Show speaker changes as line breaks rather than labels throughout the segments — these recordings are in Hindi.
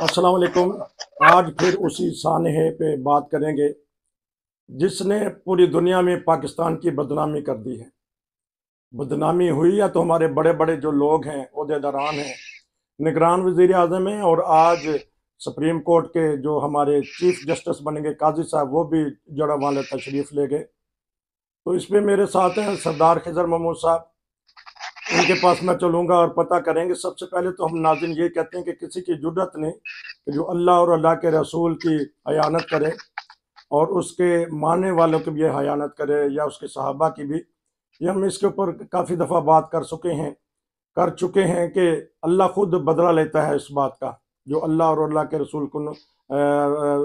अस्सलाम वालेकुम। आज फिर उसी सानहे पे बात करेंगे जिसने पूरी दुनिया में पाकिस्तान की बदनामी कर दी है। बदनामी हुई या तो हमारे बड़े बड़े जो लोग हैं, ओहदेदारान हैं, निगरान वजीर आजम हैं, और आज सुप्रीम कोर्ट के जो हमारे चीफ जस्टिस बनेंगे काजी साहब, वो भी जड़ा वाले तशरीफ ले गए। तो इस पे मेरे साथ हैं सरदार खिजर महमूद साहब। इनके पास मैं चलूंगा और पता करेंगे। सबसे पहले तो हम नाज़रीन ये कहते हैं कि किसी की जुर्रत नहीं कि जो अल्लाह और अल्लाह के रसूल की हयानत करे और उसके मानने वालों की भी हयानत करे, या उसके सहाबा की भी। ये हम इसके ऊपर काफ़ी दफ़ा बात कर चुके हैं कि अल्लाह खुद बदला लेता है इस बात का, जो अल्लाह और अल्लाह के रसूल को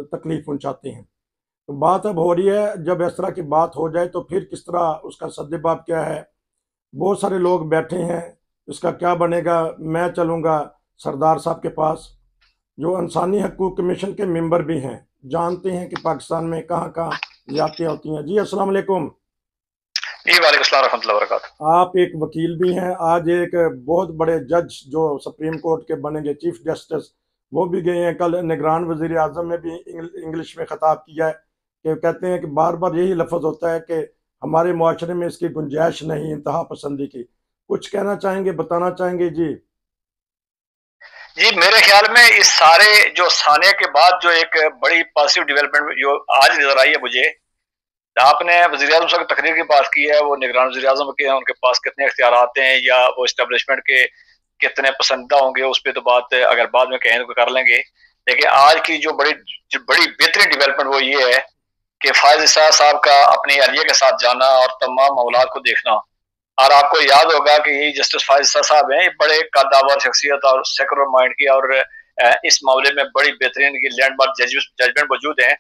तकलीफ पहुँचाते हैं। तो बात अब हो रही है, जब इस तरह की बात हो जाए तो फिर किस तरह उसका सद्देबाब क्या है। बहुत सारे लोग बैठे हैं, इसका क्या बनेगा। मैं चलूँगा सरदार साहब के पास, जो इंसानी हकूक़ कमीशन के मेंबर भी हैं, जानते हैं कि पाकिस्तान में कहाँ कहाँ ज़्यादतियाँ होती हैं। जी अस्सलाम वालेकुम।
जी वालेकुम अस्सलाम रहमतुल्लाहि व बरकातहू।
आप एक वकील भी हैं। आज एक बहुत बड़े जज जो सुप्रीम कोर्ट के बनेंगे चीफ जस्टिस, वो भी गए हैं। कल निगरान वजीर आजम ने भी इंग्लिश में खिताब किया है कि कहते हैं कि बार बार यही लफ्ज़ होता है कि हमारे मुआशरे में इसकी गुंजाइश नहीं इंतहा पसंदी की। कुछ कहना चाहेंगे, बताना चाहेंगे जी?
जी मेरे ख्याल में इस सारे जो सानिया के बाद जो एक बड़ी पॉजिटिव डेवलपमेंट जो आज नजर आई है मुझे, आपने वज़ीर आज़म साहब की तकरीर की बात की है, वो निगरान वज़ीर आज़म के उनके पास कितने इख्तियारात हैं या वो इस्टेब्लिशमेंट के कितने पसंदीदा होंगे, उस पे तो बात अगर बाद में कहें तो कर लेंगे। लेकिन आज की जो बड़ी बेहतरीन डेवलपमेंट वो ये है कि फायज इसा साहब का अपनी अहलिया के साथ जाना और तमाम औलाद को देखना। और आपको याद होगा कि ये जस्टिस फायज इसा साहब हैं, ये बड़े कद्दावर शख्सियत और सेकुलर माइंड की, और इस मामले में बड़ी बेहतरीन की लैंडमार्क जजमेंट मौजूद हैं।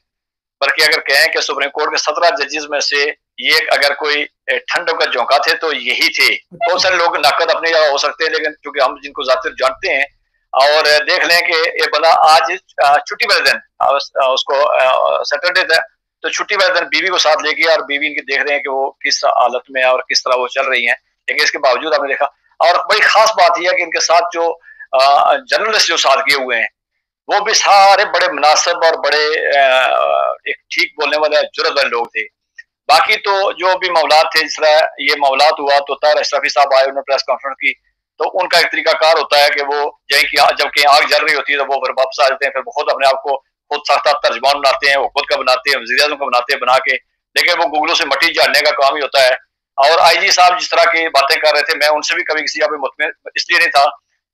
बल्कि अगर कहें कि सुप्रीम कोर्ट के 17 जजेस में से ये अगर कोई ठंड का झोंका थे तो यही थे। बहुत सारे लोग नाकद अपनी जगह हो सकते हैं, लेकिन क्योंकि हम जिनको जाते जानते हैं, और देख लें कि ये बंदा आज छुट्टी वाले दिन उसको सैटरडे था, तो छुट्टी वाले दिन बीवी को साथ ले गया और बीवी इनकी देख रहे हैं कि वो किस हालत में है और किस तरह वो चल रही हैं। लेकिन इसके बावजूद आपने देखा, और बड़ी खास बात यह है कि इनके साथ जो जर्नलिस्ट जो साथ किए हुए हैं, वो भी सारे बड़े मुनासिब और बड़े एक ठीक बोलने वाले जुर्रत वाले लोग थे। बाकी तो जो भी मामलात थे, जिस तरह ये मामलात हुआ तो तार अशरफी साहब आए, उन्होंने प्रेस कॉन्फ्रेंस की, तो उनका एक तरीकाकार होता है कि वो जब कहीं आग जल रही होती है तो वो फिर वापस आ जाते हैं, फिर वो खुद अपने आप को खुद सख्त तर्जमान बनाते हैं, वो खुद का बनाते हैं, वज़ीर आज़म का बनाते हैं बना के, लेकिन वो गूगलों से मट्टी झाड़ने का काम ही होता है। और आईजी साहब जिस तरह की बातें कर रहे थे, मैं उनसे भी कभी किसी मुतमिन इसलिए नहीं था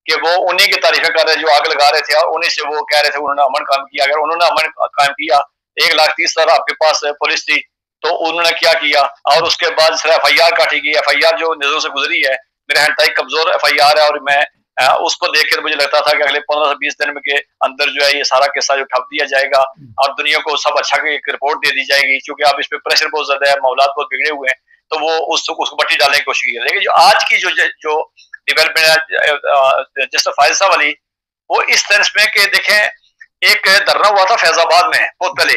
कि वो उन्हीं की तारीफें कर रहे जो आग लगा रहे थे, और उन्हीं से वो कह रहे थे उन्होंने अमन कायम किया। अगर उन्होंने अमन कायम किया, 1,30,000 आपके पास पुलिस थी, तो उन्होंने क्या किया। और उसके बाद FIR काटी गई, FIR जो नजरों से गुजरी है, मेरे इंतहाई कमजोर FIR है, और मैं उसको देख कर मुझे लगता था कि अगले 15 से 20 दिन में के अंदर जो है ये सारा किस्सा जो ठप दिया जाएगा और दुनिया को सब अच्छा एक रिपोर्ट दे दी जाएगी, क्योंकि अब इस पे प्रेशर बहुत ज्यादा है, मामलात बहुत बिगड़े हुए हैं, तो वो उसको बट्टी डालने की कोशिश की। लेकिन जो आज की जो डेवलपमेंट है जस्टिस फायज साहब वाली, वो इस सेंस में कि देखें, एक धरना हुआ था फैजाबाद में बहुत पहले,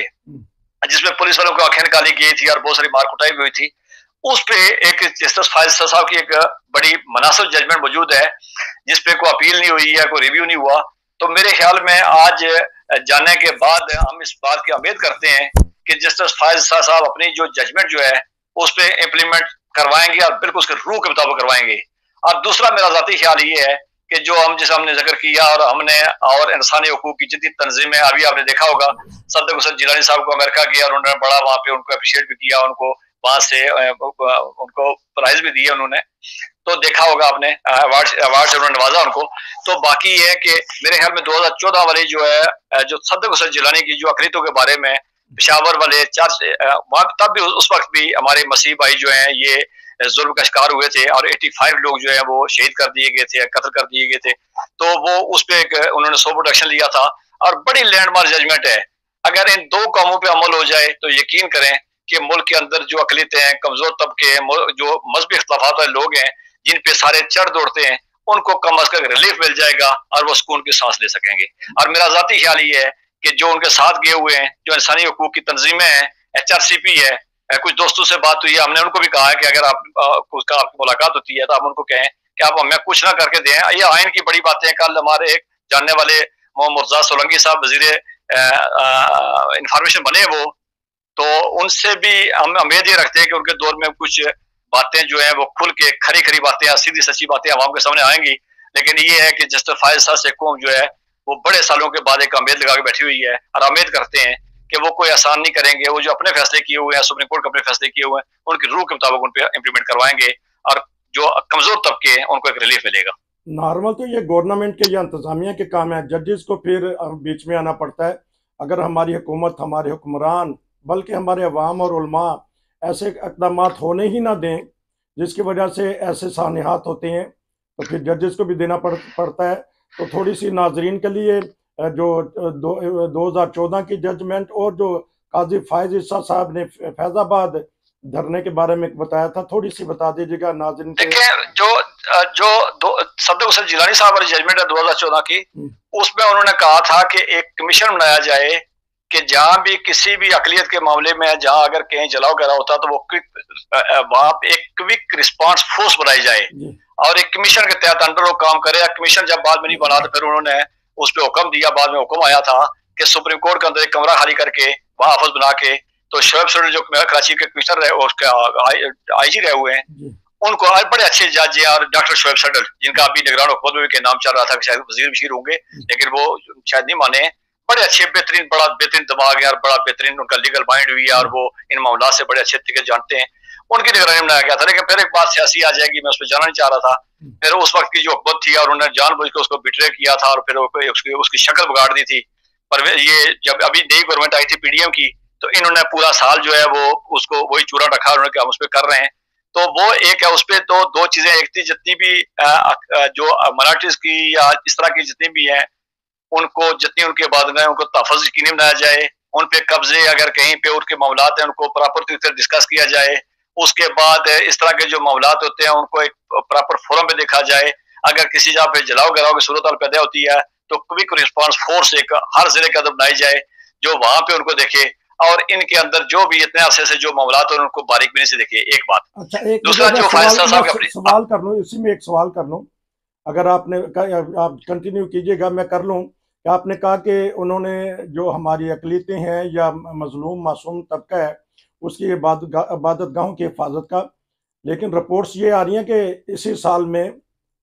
जिसमें पुलिस वालों को आंखें निकाली गई थी और बहुत सारी मार कुटाई भी हुई थी। उस पे एक जस्टिस फायज साहब की एक बड़ी मुनासिब जजमेंट मौजूद है, जिसपे कोई अपील नहीं हुई है, कोई रिव्यू नहीं हुआ। तो मेरे ख्याल में आज जानने के बाद हम इस बात की उम्मीद करते हैं कि जस्टिस फायज साहब अपनी जो जजमेंट जो है उस पर इम्प्लीमेंट करवाएंगे और बिल्कुल उसके रूह के मुताबिक करवाएंगे। और दूसरा मेरा जाती ख्याल ये है कि जो जैसे हमने जिक्र किया और हमने और इंसानी हकूक की जितनी तंजीमें, अभी आपने देखा होगा सद्दाम हुसैन जिलानी साहब को अमेरिका गया और उन्होंने बड़ा वहां पे उनको अप्रिशिएट भी किया, उनको वहां से उनको प्राइज भी दिया उन्होंने, तो देखा होगा आपने अवार्ड से उन्होंने नवाजा उनको। तो बाकी ये है कि मेरे ख्याल में 2014 वाली जो है जो सद्दाम हुसैन जिलानी की जो अकलीतों के बारे में पेशावर वाले तब भी उस वक्त भी हमारे मसीह भाई जो है ये जुल्म का शिकार हुए थे, और 85 लोग जो है वो शहीद कर दिए गए थे, कत्ल कर दिए गए थे। तो वो उस पर उन्होंने सोबर एक्शन लिया था, और बड़ी लैंडमार्क जजमेंट है। अगर इन दो कामों पे अमल हो जाए तो यकीन करें कि मुल्क के अंदर जो अकलीतें हैं, कमजोर तबके हैं, जो मजहबी इख्तलाफात वाले लोग हैं, जिन पे सारे चढ़ दौड़ते हैं, उनको कम अज कम रिलीफ मिल जाएगा और वो सुकून की सांस ले सकेंगे। और मेरा जाती ख्याल ये है कि जो उनके साथ गए हुए हैं, जो इंसानी हकूक की तंजीमें हैं, HRCP है, कुछ दोस्तों से बात हुई है, हमने उनको भी कहा है कि अगर आपकी मुलाकात होती है तो आप उनको कहें कि आप हमें कुछ ना करके दें। ये आइन की बड़ी बातें, कल हमारे एक जानने वाले मुर्तजा सोलंकी साहब वजीर इंफॉर्मेशन बने वो, तो उनसे भी हम उम्मीद ये रखते हैं कि उनके दौर में कुछ बातें जो है वो खुल के खरी खरी बातें, सीधी सच्ची बातें आवाम के सामने आएंगी। लेकिन ये है कि जस्टिस फायज साहब से कौम जो है वो बड़े सालों के बाद एक उम्मीद लगा के बैठी हुई है, और उम्मीद करते हैं कि वो कोई आसान नहीं करेंगे। वो जो अपने फैसले किए हुए हैं, सुप्रीम कोर्ट के अपने फैसले किए हुए हैं, उनकी रूह के मुताबिक उन पर इम्प्लीमेंट करवाएंगे, और जो कमजोर तबके हैं उनको एक रिलीफ मिलेगा।
नॉर्मल तो ये गवर्नमेंट के या इंतजामिया के काम है, जजेस को फिर बीच में आना पड़ता है। अगर हमारी हुकूमत, हमारे हुक्मरान, बल्कि हमारे अवाम और उलमा ऐसे इकदाम होने ही ना दें जिसकी वजह से ऐसे सानिहात होते हैं, तो फिर जजेस को भी देना पड़ता है। तो थोड़ी सी नाजरीन के लिए जो 2014 की जजमेंट और जो काजी फायज ईसा साहब ने फैजाबाद धरने के बारे में बताया था, थोड़ी सी बता दीजिएगा नाज़रीन के।
देखिए, जो सदर हुसैन जिलानी साहब वाली जजमेंट है 2014 की, उसमें उन्होंने कहा था कि एक कमीशन बनाया जाए कि जहां भी किसी भी अकलियत के मामले में जहां अगर कहीं जलाओ गिरा होता तो वो वहां पे एक क्विक रिस्पांस फोर्स बनाई जाए और एक कमीशन के तहत अंडर वो काम करे। कमीशन जब बाद में नहीं बना तो फिर उन्होंने उस पर हुक्म दिया, बाद में हुक्म आया था कि सुप्रीम कोर्ट के अंदर एक कमरा खाली करके वहां ऑफिस बना के, तो शोएब सरोज जो कराची के कमिश्नर रहे, उसके IG रहे हुए हैं, उनको बड़े अच्छे जज हैं, और डॉक्टर शोएब सडल जिनका अभी निगरान हुकूमत के नाम चल रहा था कि शायद वजीर बशीर होंगे, लेकिन वो शायद नहीं माने। बड़े अच्छे बेहतरीन, बड़ा बेहतरीन दिमाग है और बड़ा बेहतरीन उनका लीगल माइंड भी है, और वो इन मामला से बड़े अच्छे तरीके जानते हैं। उनकी निगरानी में बनाया गया था। लेकिन फिर एक बात सियासी आ जाएगी, मैं उस पर जाना नहीं चाह रहा था। फिर उस वक्त की जो हुकूमत थी और उन्होंने जानबूझ के उसको बिट्रे किया था और फिर उसकी शक्ल बिगाड़ दी थी। पर ये जब अभी नई गवर्नमेंट आई थी PDM की, तो इन्होंने पूरा साल जो है वो उसको वही चूरा रखा, उन्होंने हम उस पर कर रहे हैं। तो वो एक है, उस पर तो दो चीजें, एक थी जितनी भी जो माइनॉरिटीज की या इस तरह की जितनी भी हैं, उनको जितनी उनकी इबादत है उनको तहफ़्फ़ुज़ यकीनी बनाया जाए। उन पे कब्जे अगर कहीं पे उनके मामलात हैं उनको प्रॉपर तरीके से डिस्कस किया जाए। उसके बाद इस तरह के जो मामलात होते हैं उनको एक प्रॉपर फोरम पे देखा जाए। अगर किसी जगह पे जलाओ गिराओ की सूरत पैदा होती है तो क्विक रिस्पांस फोर्स एक हर जिले के अंदर बनाई जाए जो वहां पे उनको देखे, और इनके अंदर जो भी इतने अरसे से जो मामलात हैं उनको बारीक बीनी से देखे। एक बात।
अच्छा, एक
दूसरा जो
सवाल कर लूँ, इसी में एक सवाल कर लूँ, अगर आपने आप कंटिन्यू कीजिएगा, मैं कर लूँ। कि आपने कहा कि उन्होंने जो हमारी अकलीतें हैं या मजलूम मासूम तबका है उसकी इबादत गाहों की हिफाजत का, लेकिन रिपोर्ट्स ये आ रही हैं कि इसी साल में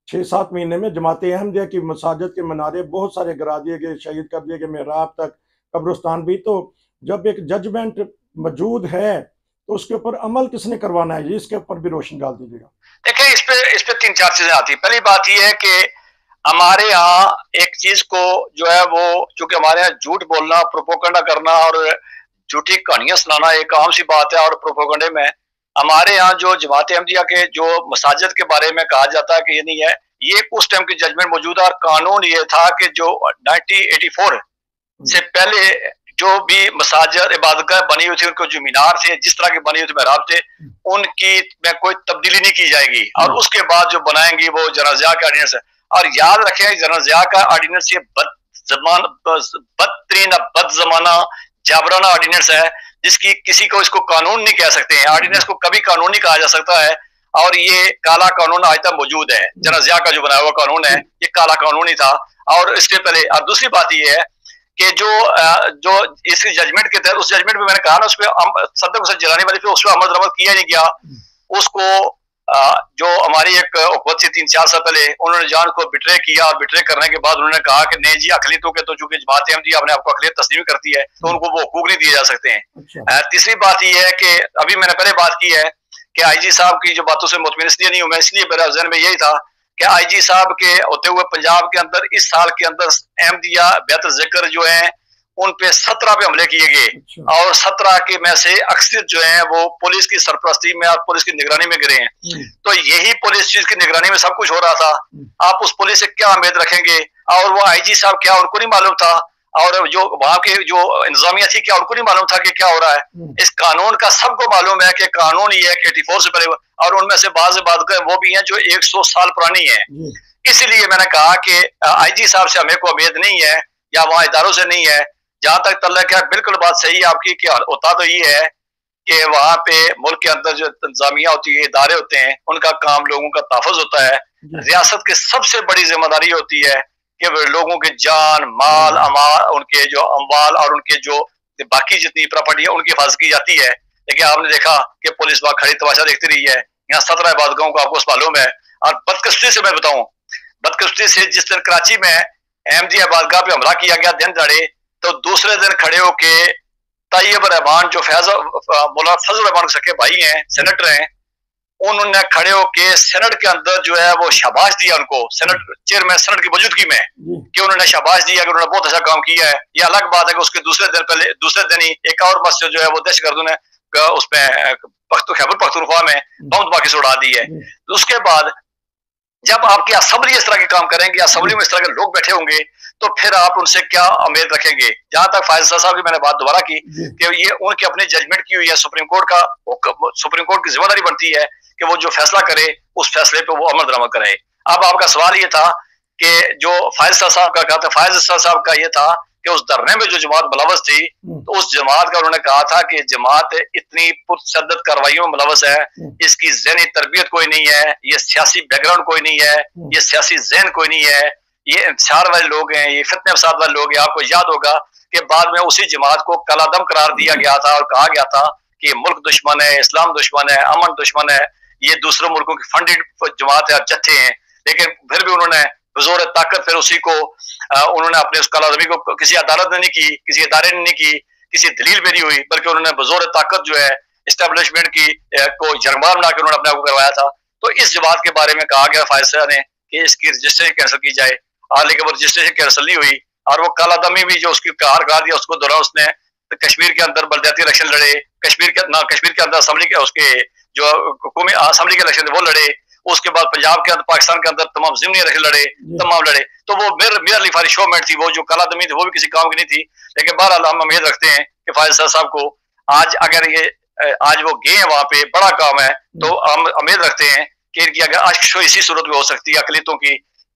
6-7 महीने में जमात अहमदिया की मसाजिद के मनारे बहुत सारे गिरा दिए गए, शहीद कर दिए गए, मेहराब तक, कब्रिस्तान भी। तो जब एक जजमेंट मौजूद है तो उसके ऊपर अमल किसने करवाना है, इसके ऊपर भी रोशनी डाल दीजिएगा।
देखिए, इस पे 3-4 चीजें आती है। पहली बात यह है कि हमारे यहाँ एक चीज को जो है वो, चूंकि हमारे यहाँ झूठ बोलना, प्रोपोगंडा करना और झूठी कहानियां सुनाना एक आम सी बात है, और प्रोपोगंडे में हमारे यहाँ जो जमात अहमदिया के जो मसाजिद के बारे में कहा जाता है कि ये नहीं है, ये उस टाइम की जजमेंट मौजूद है। और कानून ये था कि जो 1984 से पहले जो भी मसाजिद इबादतगाह बनी हुई थी, उनको जो मीनार थे, जिस तरह के बनी हुई थी मेहराब थे, उनकी में कोई तब्दीली नहीं की जाएगी। और उसके बाद जो बनाएंगी वो जनाज़ा का ऑर्डिनेंस है। और याद रखें, जनाज़ा का ऑर्डिनेंस ये बदजमाना जाबराना ऑर्डिनेंस है, जिसकी किसी को इसको कानून नहीं कह सकते हैं। ऑर्डिनेंस को कभी कानून नहीं कहा जा सकता है, और ये काला कानून आज तक मौजूद है। जनाज़ा का जो बनाया हुआ कानून है ये काला कानून ही था। और इसके पहले, और दूसरी बात ये है कि जो इस जजमेंट के तहत, उस जजमेंट में मैंने कहा ना, उसमें सदर हुसैन जिलानी वाली पे उसमें अमल दरामद किया नहीं गया। उसको जो हमारी एक हुकूमत थी 3-4 साल पहले, उन्होंने जान को बिट्रे किया, और बिट्रे करने के बाद उन्होंने कहा कि नहीं जी, अकलियतों के तो चूंकि जमात अहमदिया अपने आपको अकलियत तस्लीम करती है तो उनको वो हुकूक नहीं दिए जा सकते हैं। तीसरी बात यह है कि अभी मैंने पहले बात की है कि IG साहब की जो बातों से मुतमिन इसलिए नहीं हूं मैं, इसलिए मेरा ज़हन में यही था कि IG साहब के होते हुए पंजाब के अंदर इस साल के अंदर अहमदिया बेहतर जिक्र जो है उन पे 17 पे हमले किए गए, और 17 के में से अक्सर जो है वो पुलिस की सरपरस्ती में और पुलिस की निगरानी में गिरे हैं। तो यही पुलिस चीज की निगरानी में सब कुछ हो रहा था। आप उस पुलिस से क्या उम्मीद रखेंगे? और वो IG साहब क्या उनको नहीं मालूम था, और जो वहां के जो इंतजामिया थी क्या उनको नहीं मालूम था कि क्या हो रहा है? इस कानून का सबको मालूम है कि कानून ये है कि 84 से पहले, और उनमें से बात वो भी हैं जो 100 साल पुरानी है। इसीलिए मैंने कहा कि IG साहब से हमें को उम्मीद नहीं है, या वहां इदारों से नहीं है। जहां तक तल्लक है, बिल्कुल बात सही है आपकी कि होता तो ये है कि वहां पे मुल्क के अंदर जो इंतजामिया होती है, इदारे होते हैं, उनका काम लोगों का तहफ़्फ़ुज़ होता है। रियासत की सबसे बड़ी जिम्मेदारी होती है कि लोगों के जान माल अमाल, उनके जो अमवाल और उनके जो बाकी जितनी प्रॉपर्टी है उनकी हिफाजत की जाती है। लेकिन आपने देखा कि पुलिस वहां खड़ी तमाशा देखती रही है। यहाँ 17 इबादतगाहों को आपको मालूम है। और बदकिस्मती से मैं बताऊं, बदकिस्मती से जिस दिन कराची में अहमदी इबादतगाह पे हमला किया गया दिन दहाड़े, तो दूसरे दिन खड़े होके तैयब रहमान जो मौलाना फजल रहमान के सके भाई हैं, सेनेटर हैं, उन्होंने खड़े होके सेनेट के अंदर जो है वो शाबाश दिया उनको, सेनेट चेयरमैन सेनेट की मौजूदगी में, कि उन्होंने शाबाश दिया कि उन्होंने बहुत अच्छा काम किया है। ये अलग बात है कि उसके दूसरे दिन ही एक और मस्जिद जो है वो दहशतगर्दों ने उसमें खैबर पख्तूनख्वा में बम बाकी से उड़ा दी है। उसके बाद जब आपकी असेंबली इस तरह के काम करेंगे, असेंबली में इस तरह के लोग बैठे होंगे, तो फिर आप उनसे क्या उम्मीद रखेंगे। जहां तक फायज साहब की मैंने बात दोबारा की कि ये उनकी अपनी जजमेंट की हुई है, सुप्रीम कोर्ट की जिम्मेदारी बनती है कि वो जो फैसला करे उस फैसले पे वो अमल दरामद करे। अब आपका सवाल ये था कि जो फायज साहब का कहा था, फायज साहब का ये था कि उस धरने में जो जमात मुलवस थी, तो उस जमात का उन्होंने कहा था कि जमात इतनी पुरशद्दत कार्रवाइयों में मुलवस है, इसकी ज़हनी तरबियत कोई नहीं है, ये सियासी बैकग्राउंड कोई नहीं है, ये सियासी ज़हन कोई नहीं है, ये इंतशार वाले लोग हैं, ये फितने फसाद वाले लोग हैं। आपको याद होगा कि बाद में उसी जमात को कलादम करार दिया गया था और कहा गया था कि मुल्क दुश्मन है, इस्लाम दुश्मन है, अमन दुश्मन है, ये दूसरे मुल्कों की फंडेड जमात है, जत्थे हैं। लेकिन फिर भी उन्होंने जोर ताकत फिर उसी को उन्होंने अपने उस कलादमी को किसी अदालत ने नहीं की, किसी इदारे ने नहीं की, किसी दलील में नहीं हुई, बल्कि उन्होंने बजोर ताकत जो है इस्टेब्लिशमेंट की को जंगबार बना के उन्होंने अपने आप को करवाया था। तो इस जमात के बारे में कहा गया फायज साहब ने कि इसकी रजिस्ट्रेशन कैंसिल की जाए, लेकिन वो रजिस्ट्रेशन कैंसिल नहीं हुई। और वो कालादमी भी जो उसकी कार कहा दिया उसको दौरान उसने कश्मीर के अंदर बलदियाती इलेक्शन लड़े, कश्मीर के अंदर असेंबली के उसके जो असेंबली के इलेक्शन वो लड़े, उसके बाद पंजाब के अंदर पाकिस्तान के अंदर तमाम ज़िमनी इलेक्शन लड़े, तमाम लड़े। तो वो मेयरली फारिशोमेंट थी, वो जो कालादमी थी वो भी किसी काम की नहीं थी। लेकिन बहरहाल हम उम्मीद रखते हैं कि फायज साहब को आज अगर ये आज वो गए हैं वहां पे, बड़ा काम है, तो हम उम्मीद रखते हैं कि इनकी अगर अश्क इसी सूरत में हो सकती है, अकलियतों की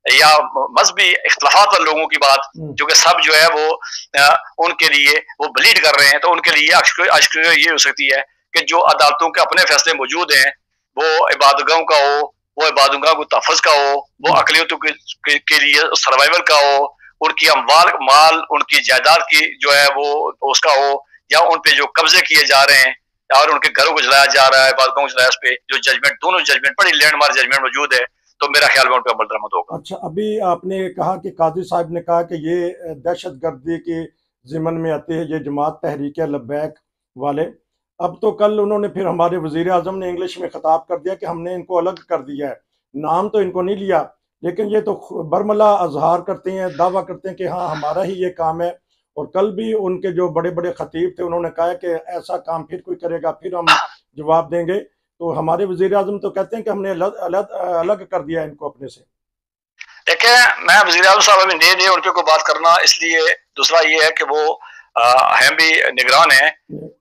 या मजहबी इख्तलाफात वाले लोगों की बात, जो कि सब जो है वो उनके लिए वो ब्लीड कर रहे हैं, तो उनके लिए अश्क ये हो सकती है कि जो अदालतों के अपने फैसले मौजूद हैं, वो इबादतगाहों का हो, वो इबादतगाह को तहफ़्फ़ुज़ का हो, वो अकलियतों के लिए सर्वाइवल का हो, उनकी अमवाल माल उनकी जायदाद की जो है वो उसका हो, या उन पे जो कब्जे किए जा रहे हैं और उनके घरों को जलाया जा रहा है, इबादतगाहों को जलाया, उस पे जो जजमेंट, दोनों जजमेंट बड़ी लैंडमार्क जजमेंट मौजूद है, तो मेरा ख्याल में उन पर अमल दरामद होगा।
अच्छा, अभी आपने कहा कि काजी साहब ने कहा कि ये दहशतगर्दी के ज़िम्मन में आती है, ये जमात तहरीक लब्बैक वाले। अब तो कल उन्होंने फिर हमारे वज़ीर आज़म ने इंग्लिश में ख़िताब कर दिया कि हमने इनको अलग कर दिया है, नाम तो इनको नहीं लिया, लेकिन ये तो बरमला अजहार करते हैं, दावा करते हैं कि हाँ हमारा ही ये काम है। और कल भी उनके जो बड़े बड़े खतीब थे उन्होंने कहा कि ऐसा काम फिर कोई करेगा फिर हम जवाब देंगे। तो हमारे वज़ीर आज़म तो कहते हैं कि हमने अलग कर दिया इनको अपने से।
देखिए, मैं वज़ीर आज़म साहब अभी नहीं उनके को बात करना, इसलिए दूसरा ये है कि वो हम भी निगरान है,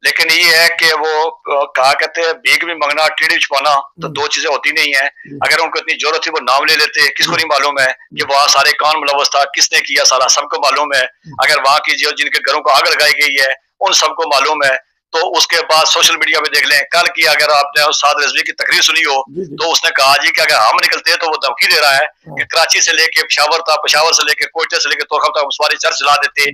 लेकिन ये है कि वो कहा कहते हैं भीख भी मांगना टीढ़ी भी छुपाना, तो दो चीजें होती नहीं है। अगर उनको इतनी जरूरत थी वो नाम ले लेते, किसको नहीं मालूम है कि वहाँ सारे कौन मुलव्वस था, किसने किया, सारा सबको मालूम है। अगर वहाँ की जो जिनके घरों को आग लगाई गई है उन सबको मालूम है। तो उसके बाद सोशल मीडिया पे देख लें, कल की अगर आपने साद रिजवी की तकरीर सुनी हो, तो उसने कहा जी कि अगर हम निकलते हैं तो वो धमकी दे रहा है कि कराची से लेके पेशावर था, पेशावर से लेके कोयटे से लेके तोरखम तक सारी चर्च जला देते।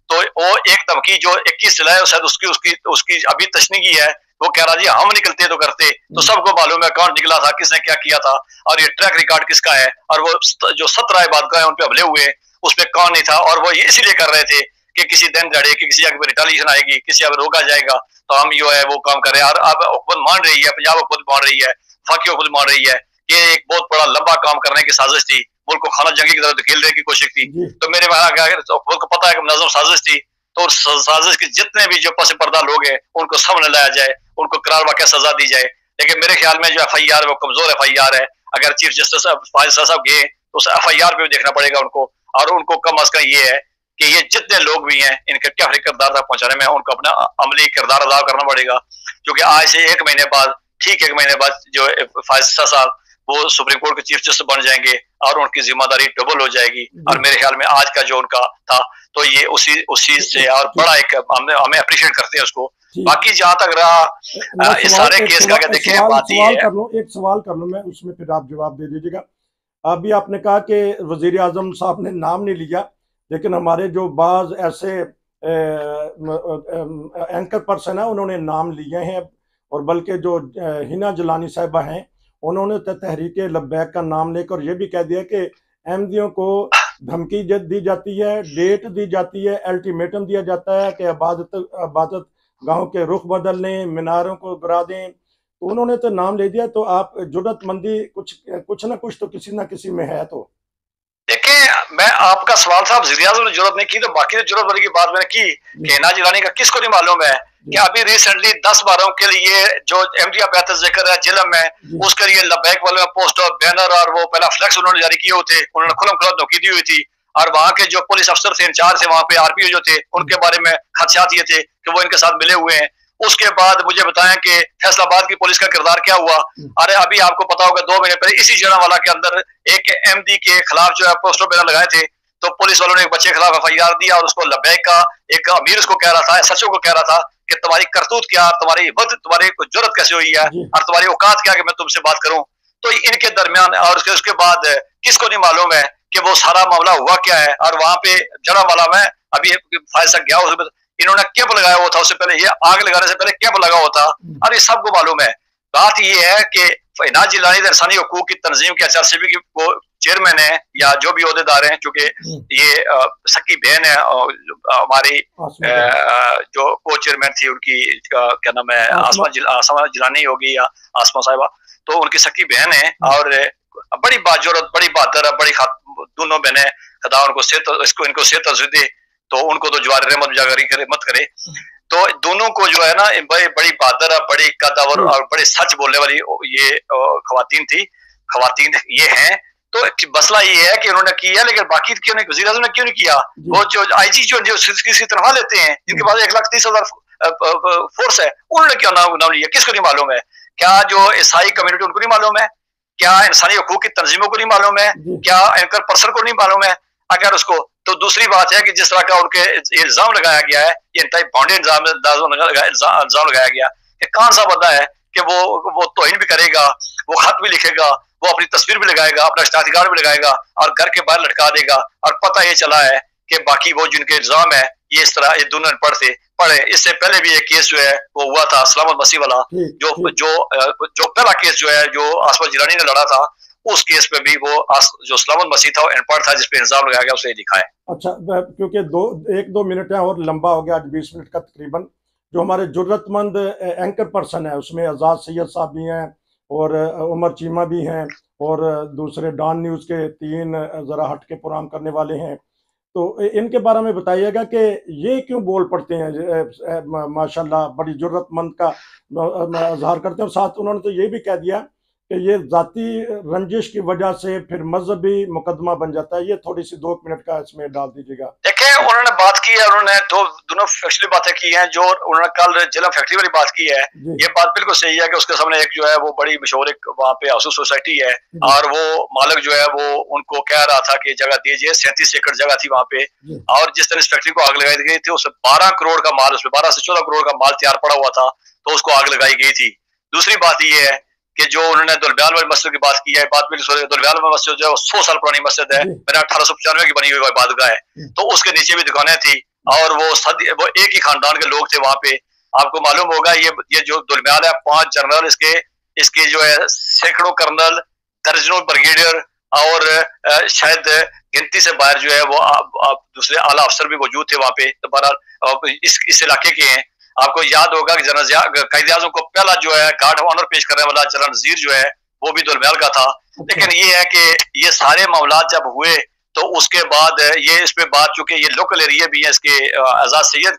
तो वो एक धमकी जो 21 चलाए शायद उसकी अभी तशनीगी है, वो कह रहा जी हम निकलते तो करते। तो सबको मालूम है कौन निकला था, किसने क्या किया था, और ये ट्रैक रिकॉर्ड किसका है, और वो जो 17 इबादतगाह उन पे हमले हुए उसमें कौन नहीं था। और वो ये इसलिए कर रहे थे कि किसी दिन जड़े कि किसी जगह रिटालिएशन आएगी, किसी जगह रोका जाएगा, तो हम जो है वो काम कर रहे हैं। और अब हुकूमत मान रही है, पंजाब हुकूमत मान रही है, वफाकी हुकूमत मान रही है, ये एक बहुत बड़ा लंबा काम करने की साजिश थी, मुल्क को खाना जंगी की तरफ धकेलने की कोशिश थी। तो मेरे मुल्क को पता है कि मुनज़्ज़म साजिश थी, तो साजिश के जितने भी जो पस पर्दा लोग हैं उनको सामने लाया जाए, उनको करार वाक़या सजा दी जाए। लेकिन मेरे ख्याल में जो FIR है वो कमजोर FIR है। अगर चीफ जस्टिस फायज साहब गए तो उस FIR पे भी देखना पड़ेगा उनको, और उनको कम अज कम ये है कि ये जितने लोग भी हैं इनके क्या किरदार तक पहुंचाने में उनको अपना अमली किरदार अदा करना पड़ेगा। क्योंकि आज से 1 महीने बाद, ठीक 1 महीने बाद जो फायज साहब वो सुप्रीम कोर्ट के चीफ जस्टिस बन जाएंगे और उनकी जिम्मेदारी डबल हो जाएगी। और मेरे ख्याल में आज का जो उनका था तो ये उसी से और बड़ा एक हमें अप्रिशिएट करते हैं उसको। बाकी जहां तक रहा इस सारे केस का, देखें बात ये है,
एक सवाल कर लूं मैं, उसमें फिर आप जवाब दे दीजिएगा। अभी आपने कहा कि वजीर आजम साहब ने नाम नहीं लिया, लेकिन हमारे जो बाज ऐसे एंकर पर्सन है उन्होंने नाम लिए हैं, और बल्कि जो हिना जलानी साहिबा हैं उन्होंने तो तहरीक लब्बैक का नाम लेकर ये भी कह दिया कि अहमदियों को धमकी दी जाती है, डेट दी जाती है, अल्टीमेटम दिया जाता है कि इबादत गांव के रुख बदल लें, मीनारों को गिरा दें। तो उन्होंने तो नाम ले दिया, तो आप जुर्रतमंदी कुछ ना कुछ तो किसी ना किसी में है। तो
देखिए, मैं आपका सवाल था वज़ीर आज़म ने जरूरत नहीं की, तो बाकी तो जरूरत वाली की बात मैंने की कि हिना जिलानी का किसको नहीं मालूम है कि अभी रिसेंटली 10-12 के लिए जो एमडी बैत जिक्र है जिलम में, उसके लिए लबैक वाले पोस्टर, बैनर और वो पहला फ्लैक्स उन्होंने जारी किए हुए थे, उन्होंने खुलम खुला धोखी दी हुई थी। और वहां के जो पुलिस अफसर थे, इंचार्ज थे वहां पे, आरपीओ जो थे, उनके बारे में खदशात ये थे कि वो इनके साथ मिले हुए हैं। उसके बाद मुझे बताएं कि फैसलाबाद की पुलिस का किरदार क्या हुआ। अरे अभी आपको पता होगा 2 महीने पहले इसी जनावाला के अंदर एक एमडी के खिलाफ जो है पोस्टर बैनर लगाए थे, तो पुलिस वालों ने एक बच्चे के खिलाफ एफआईआर दिया और उसको लबैक का एक अमीर उसको कह रहा था, सचो को कह रहा था कि तुम्हारी करतूत क्या, तुम्हारी हिम्मत, तुम्हारी जुर्रत कैसे हुई है और तुम्हारी औकात क्या कि मैं तुमसे बात करूं। तो इनके दरमियान और उसके बाद किसको नहीं मालूम है कि वो सारा मामला हुआ क्या है। और वहां पे जनावाला में अभी फायदा गया, इन्होंने कैंप लगाया हुआ था, उससे पहले ये आग लगाने से पहले कैंप लगा हुआ था, और ये सबको मालूम है। बात ये है कि हिना जिलानी इंसानी हकूक की तंजीम के एचआरसीबी की वो चेयरमैन है या जो भी ओहदेदार हैं, चूंकि ये सकी बहन है हमारी, जो को चेयरमैन थी उनकी क्या नाम है, आसमा जिलानी होगी या आसमा साहिबा, तो उनकी सकी बहन है और बड़ी बाजूरत, बड़ी बहादुर है, बड़ी दोनों बहनें, खुदा उनको सेहत, इनको सेहत दे, तो उनको तो जवार रहमत जागरी करे मत करे। तो दोनों को जो है ना बड़ी बहादुर, बड़ी कदावर और बड़े सच बोलने वाली ये खवातीन थी, खवातीन ये हैं। तो मसला ये है कि उन्होंने किया, लेकिन बाकी क्यों नहीं, वज़ीर आज़म ने क्यों नहीं किया? वो जो आईजी जो किसी तनख्वाह लेते हैं, जिनके पास 1,30,000 फोर्स है, उन्होंने क्यों नाम लिया? किसको नहीं मालूम है? क्या जो ईसाई कम्युनिटी उनको नहीं मालूम है? क्या इंसानी हकूक की तंजीमों को नहीं मालूम है? क्या एंकर पर्सन को नहीं मालूम है? अगर उसको, तो दूसरी बात है कि जिस तरह का उनके इल्जाम लगाया गया है, ये इंतहाई बाउंडेड इल्जाम लगाया गया कि कौन सा बंदा है कि वो तौहीन भी करेगा, वो खत भी लिखेगा, वो अपनी तस्वीर भी लगाएगा, अपना इश्तिहार भी लगाएगा और घर के बाहर लटका देगा। और पता ये चला है कि बाकी वो जिनके इल्जाम है ये इस तरह, ये दोनों पढ़े। इससे पहले भी एक केस जो है वो हुआ था सलामत मसीह वाला, जो पहला केस जो है जो आसमा जिलानी ने लड़ा था, उस केस पे भी वो जो सलामत मसीह था वो अनपढ़ था, जिसपे इल्जाम लगाया गया, उसे लिखा है।
अच्छा, क्योंकि 1-2 मिनट है और लंबा हो गया, आज 20 मिनट का तकरीबन। जो हमारे जुर्रतमंद एंकर पर्सन है उसमें आज़ाद सैयद साहब भी हैं और उमर चीमा भी हैं और दूसरे डॉन न्यूज़ के 3 ज़रा हट के प्रोग्राम करने वाले हैं। तो इनके बारे में बताइएगा कि ये क्यों बोल पड़ते हैं, माशाल्लाह बड़ी जुर्रतमंद का इजहार करते हैं। और साथ उन्होंने तो ये भी कह दिया कि ये जाती रंजिश की वजह से फिर मजहबी मुकदमा बन जाता है। ये थोड़ी सी 2 मिनट का इसमें डाल दीजिएगा।
देखिए, उन्होंने बात की है, उन्होंने दोनों फैक्चुअली बातें की हैं। जो उन्होंने कल जिला फैक्ट्री वाली बात की है, ये बात बिल्कुल सही है कि उसके सामने एक जो है वो बड़ी मशहूर एक वहाँ पे हाउसिंग सोसाइटी है और वो मालिक जो है वो उनको कह रहा था कि जगह दीजिए, 37 एकड़ जगह थी वहाँ पे, और जिस तरह इस फैक्ट्री को आग लगाई गई थी उसमें 12 करोड़ का माल, उसमें 12 से 14 करोड़ का माल तैयार पड़ा हुआ था, तो उसको आग लगाई गई थी। दूसरी बात ये है कि जो उन्होंने दुलब्याल वाली मस्जिद की बात की है, बात बिल्कुल, दुलब्याल वाली मस्जिद जो है 100 साल पुरानी मस्जिद है, मेरा 1895 की बनी हुई इबादतगाह है, तो उसके नीचे भी दुकानें थी और वो एक ही खानदान के लोग थे वहां पे। आपको मालूम होगा ये जो दुलब्याल है, 5 जनरल इसके जो है सैकड़ों कर्नल, दर्जनों ब्रिगेडियर और शायद गिनती से बाहर जो है वो दूसरे आला अफसर भी मौजूद थे वहां पे। तो बहरहाल इस इलाके के हैं। आपको याद होगा कि जनरल कायदे आज़म को पहला जो है गार्ड ऑफ ऑनर पेश करने वाला जनरल नज़ीर जो है वो भी दुलब्याल का था। लेकिन ये है कि ये सारे मामला जब हुए तो उसके बाद ये इस पे बात, चूंकि ये लोकल एरिया भी है इसके, आज़ाद सैयद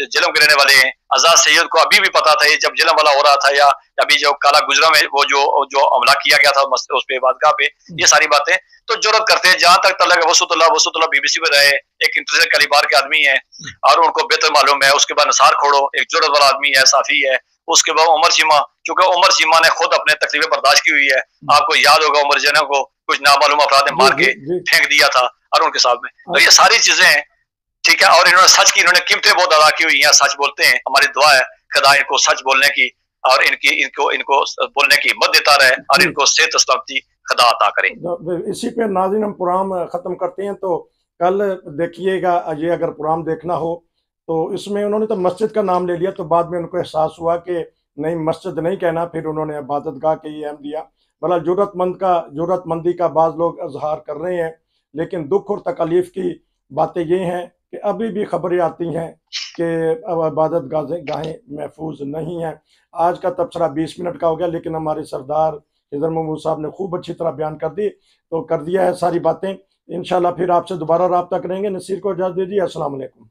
जिलम के रहने वाले हैं। आज़ाद सैयद को अभी भी पता था ये जब जिलम वाला हो रहा था, या अभी जो काला गुजरा में वो जो हमला किया गया था उस पे इबादतगाह पे, ये सारी बातें तो जरूरत करते हैं। जहां तक तलक वसुतुल्लाह बीबीसी में रहे, एक इंटरनेशनल कलीबार के आदमी है और उनको बेहतर मालूम है। उसके बाद नसार खोड़ो एक जरूरत वाला आदमी है, साफी है। उसके बाद उमर चीमा, चूंकि उमर चीमा ने खुद अपने तकलीफें बर्दाश्त की हुई है। आपको याद होगा उमर जना को कुछ नामालूम अफराद ने मार के फेंक दिया था और उनके साथ में, तो ये सारी चीजें ठीक है। और इन्होंने सच की, इन्होंने कीमतें बहुत अदा की हुई हैं, सच बोलते हैं। हमारी दुआ है खुदा इनको सच बोलने की और इनको बोलने की हिम्मत देता रहे और इनको सेहत सलामती खुदा अता करे।
इसी पे नाज़रीन हम प्रोग्राम ख़त्म करते हैं। तो कल देखिएगा, ये अगर प्रोग्राम देखना हो तो इसमें उन्होंने तो मस्जिद का नाम ले लिया, तो बाद में उनको एहसास हुआ कि नहीं, मस्जिद नहीं कहना, फिर उन्होंने इबादतगाह के लिए अहम दिया। भला ज़रूरतमंदी का बाज़ लोग इज़हार कर रहे हैं, लेकिन दुख और तकलीफ़ की बातें ये हैं कि अभी भी खबरें आती हैं कि अब इबादत गाहें महफूज नहीं हैं। आज का तबसरा 20 मिनट का हो गया, लेकिन हमारे सरदार हिजर महमूद साहब ने खूब अच्छी तरह बयान कर दिया है सारी बातें। इंशाल्लाह फिर आपसे दोबारा राब्ता करेंगे। नसीर को इजाज़त दीजिए। अस्सलाम वालेकुम।